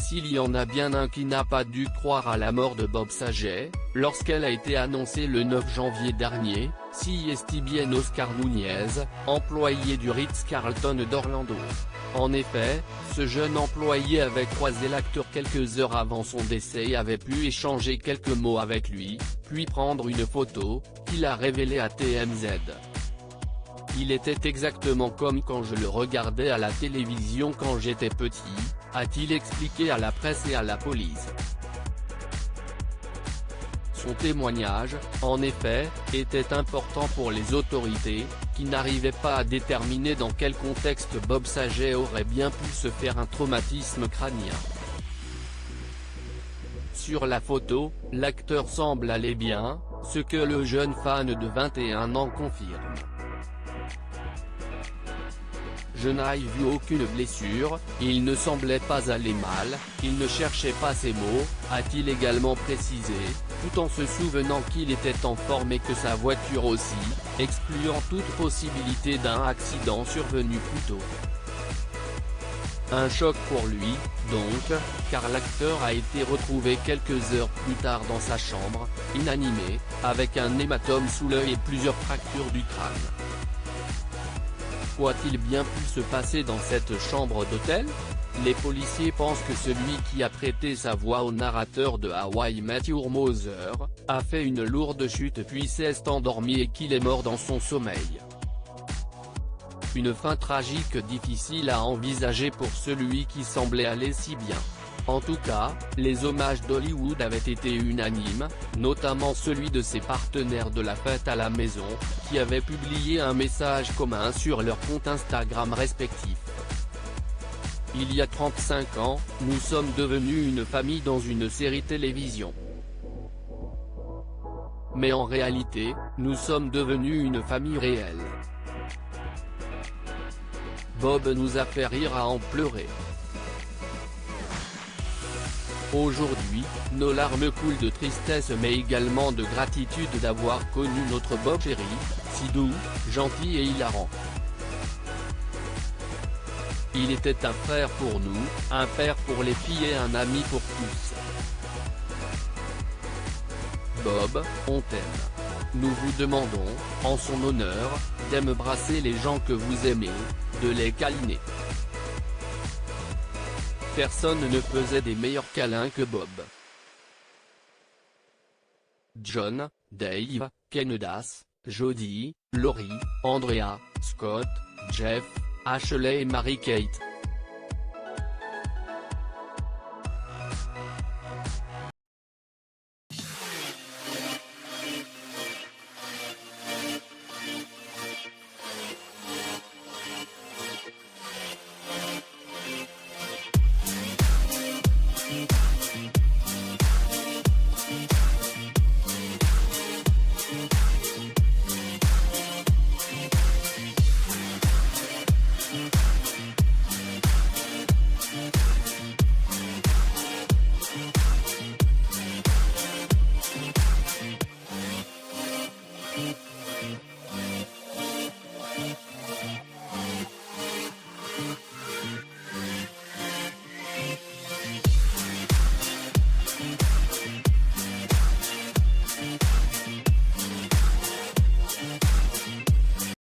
s'il y en a bien un qui n'a pas dû croire à la mort de Bob Saget, lorsqu'elle a été annoncée le 9 janvier dernier, si est bien Oscar Nunez, employé du Ritz-Carlton d'Orlando. En effet, ce jeune employé avait croisé l'acteur quelques heures avant son décès et avait pu échanger quelques mots avec lui, puis prendre une photo, qu'il a révélée à TMZ. Il était exactement comme quand je le regardais à la télévision quand j'étais petit, a-t-il expliqué à la presse et à la police. Son témoignage, en effet, était important pour les autorités, qui n'arrivaient pas à déterminer dans quel contexte Bob Saget aurait bien pu se faire un traumatisme crânien. Sur la photo, l'acteur semble aller bien, ce que le jeune fan de 21 ans confirme. Je n'ai vu aucune blessure, il ne semblait pas aller mal, il ne cherchait pas ses mots, a-t-il également précisé, tout en se souvenant qu'il était en forme et que sa voiture aussi, excluant toute possibilité d'un accident survenu plus tôt. Un choc pour lui, donc, car l'acteur a été retrouvé quelques heures plus tard dans sa chambre, inanimé, avec un hématome sous l'œil et plusieurs fractures du crâne. Quoi-t-il bien pu se passer dans cette chambre d'hôtel? Les policiers pensent que celui qui a prêté sa voix au narrateur de How I Met Your Mother, a fait une lourde chute puis s'est endormi et qu'il est mort dans son sommeil. Une fin tragique difficile à envisager pour celui qui semblait aller si bien. En tout cas, les hommages d'Hollywood avaient été unanimes, notamment celui de ses partenaires de la fête à la maison, qui avaient publié un message commun sur leurs comptes Instagram respectifs. Il y a 35 ans, nous sommes devenus une famille dans une série télévision. Mais en réalité, nous sommes devenus une famille réelle. Bob nous a fait rire à en pleurer. Aujourd'hui, nos larmes coulent de tristesse mais également de gratitude d'avoir connu notre Bob chéri, si doux, gentil et hilarant. Il était un frère pour nous, un père pour les filles et un ami pour tous. Bob, on t'aime. Nous vous demandons, en son honneur, d'embrasser les gens que vous aimez, de les câliner. Personne ne faisait des meilleurs câlins que Bob. John, Dave, Kennedas, Jody, Laurie, Andrea, Scott, Jeff, Ashley et Mary-Kate.